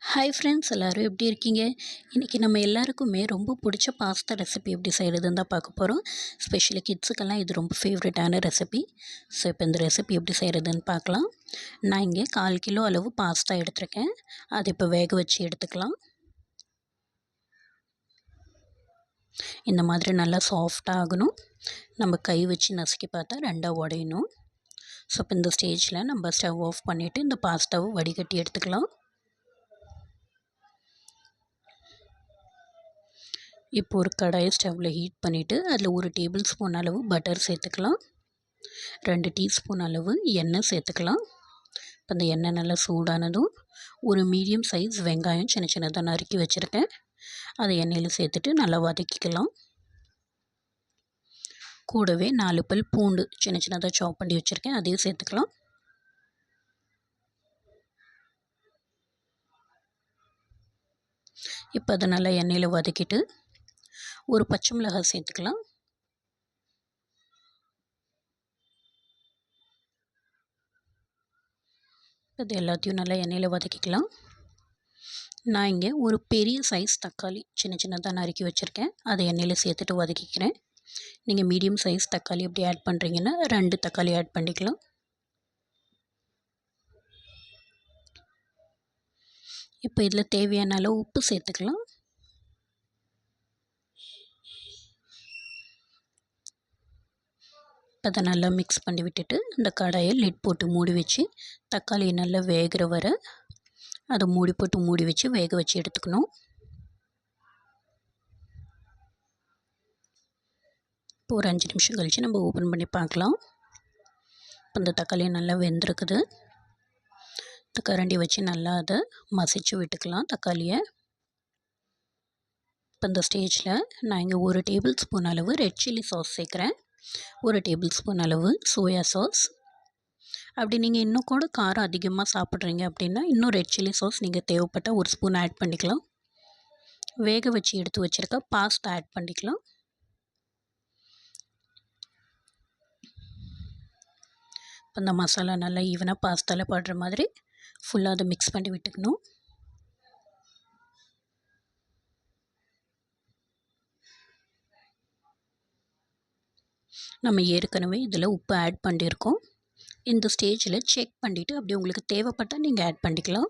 Hi friends, எல்லோரும் எப்படி இருக்கீங்க? இன்றைக்கி நம்ம எல்லாருக்குமே ரொம்ப பிடிச்ச பாஸ்தா ரெசிபி எப்படி செய்கிறதுன்னு தான் பார்க்க போகிறோம். ஸ்பெஷலி கிட்ஸுக்கெல்லாம் இது ரொம்ப ஃபேவரட்டான ரெசிபி. ஸோ இப்போ இந்த ரெசிபி எப்படி செய்கிறதுன்னு பார்க்கலாம். நான் இங்கே 1/4 கிலோ அளவு பாஸ்தா எடுத்திருக்கேன். அதை இப்போ வேக வச்சு எடுத்துக்கலாம். இந்த மாதிரி நல்லா சாஃப்டாக ஆகணும். நம்ம கை வச்சு நசுக்கி பார்த்தா ரெண்டாக உடையணும். ஸோ இப்போ இந்த ஸ்டேஜில் நம்ம ஸ்டவ் ஆஃப் பண்ணிவிட்டு இந்த பாஸ்தாவை வடிகட்டி எடுத்துக்கலாம். இப்போ ஒரு கடாயை ஸ்டவ்வில் ஹீட் பண்ணிவிட்டு அதில் 1 டேபிள் ஸ்பூன் அளவு பட்டர் சேர்த்துக்கலாம். 2 டீஸ்பூன் அளவு எண்ணெய் சேர்த்துக்கலாம். இப்போ அந்த எண்ணெய் நல்லா சூடானதும் ஒரு மீடியம் சைஸ் வெங்காயம் சின்ன சின்னதாக நறுக்கி வச்சுருக்கேன். அதை எண்ணெயில் சேர்த்துட்டு நல்லா வதக்கிக்கலாம். கூடவே 4 பல் பூண்டு சின்ன சின்னதாக சாப் பண்ணி வச்சுருக்கேன், அதையும் சேர்த்துக்கலாம். இப்போ அதை நல்லா எண்ணெயில் வதக்கிட்டு ஒரு பச்சை மிளகாய் சேர்த்துக்கலாம். இது எல்லாத்தையும் நல்லா எண்ணெயில் வதக்கிக்கலாம். நான் இங்கே ஒரு பெரிய சைஸ் தக்காளி சின்ன சின்னதாக நறுக்கி வச்சுருக்கேன், அதை எண்ணெயில் சேர்த்துட்டு வதக்கிக்கிறேன். நீங்கள் மீடியம் சைஸ் தக்காளி எப்படி ஆட் பண்ணுறீங்கன்னா 2 தக்காளி ஆட் பண்ணிக்கலாம். இப்போ இதில் தேவையான அளவு உப்பு சேர்த்துக்கலாம். அதை நல்லா மிக்ஸ் பண்ணி விட்டுட்டு இந்த கடாயை லிட் போட்டு மூடி வச்சு தக்காளி நல்லா வேகிற வரை அதை மூடி வச்சு வேக வச்சு எடுத்துக்கணும். இப்போ ஒரு 5 நிமிஷம் கழித்து நம்ம ஓப்பன் பண்ணி பார்க்கலாம். இப்போ இந்த தக்காளி நல்லா வெந்திருக்குது. இந்த கரண்டி வச்சு நல்லா அதை மசிச்சு விட்டுக்கலாம் தக்காளியை. இப்போ இந்த ஸ்டேஜில் நான் இங்கே 1 டேபிள் ஸ்பூன் அளவு ரெட் சில்லி சாஸ் சேர்க்குறேன். 1 டேபிள் ஸ்பூன் அளவு சோயா சாஸ். அப்படி நீங்கள் இன்னும் கூட காரம் அதிகமாக சாப்பிட்றீங்க அப்படின்னா இன்னும் ரெட் சில்லி சாஸ் நீங்கள் தேவைப்பட்டால் 1 ஸ்பூன் ஆட் பண்ணிக்கலாம். வேக வச்சு எடுத்து வச்சுருக்க பாஸ்தா ஆட் பண்ணிக்கலாம். இப்போ இந்த மசாலா நல்லா ஈவனாக பாஸ்தாவில் படுற மாதிரி ஃபுல்லாக அதை மிக்ஸ் பண்ணி விட்டுக்கணும். நம்ம ஏற்கனவே இதில் உப்பு ஆட் பண்ணியிருக்கோம். இந்த ஸ்டேஜில் செக் பண்ணிவிட்டு அப்படி உங்களுக்கு தேவைப்பட்டால் நீங்கள் ஆட் பண்ணிக்கலாம்.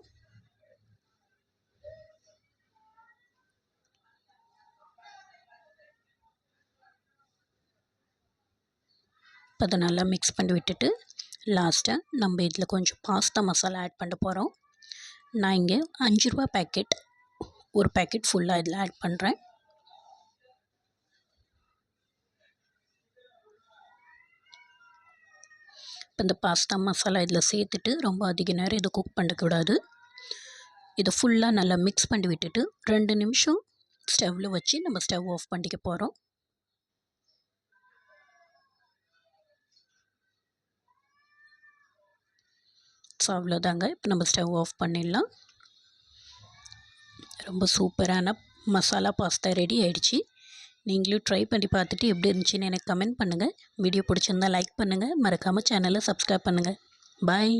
இப்போ அதை நல்லா மிக்ஸ் பண்ணி விட்டுட்டு லாஸ்ட்டாக நம்ம இதில் கொஞ்சம் பாஸ்தா மசாலா ஆட் பண்ண போகிறோம். நான் இங்கே 5 ரூபா பேக்கெட் ஒரு பேக்கெட் ஃபுல்லாக இதில் ஆட் பண்ணுறேன். இப்போ இந்த பாஸ்தா மசாலா இதில் சேர்த்துட்டு ரொம்ப அதிக நேரம் இதை குக் பண்ணக்கூடாது. இதை ஃபுல்லாக நல்லா மிக்ஸ் பண்ணி விட்டுட்டு 2 நிமிஷம் ஸ்டவ்வில் வச்சு நம்ம ஸ்டவ் ஆஃப் பண்ணிக்க போகிறோம். ஸோ அவ்வளோதாங்க. இப்போ நம்ம ஸ்டவ் ஆஃப் பண்ணிடலாம். ரொம்ப சூப்பரான மசாலா பாஸ்தா ரெடி ஆகிடுச்சு. நீங்களும் ட்ரை பண்ணி பார்த்துட்டு எப்படி இருந்துச்சுன்னு எனக்கு கமெண்ட் பண்ணுங்கள். வீடியோ பிடிச்சிருந்தால் லைக் பண்ணுங்கள். மறக்காமல் சேனலை சப்ஸ்கிரைப் பண்ணுங்கள். பாய்.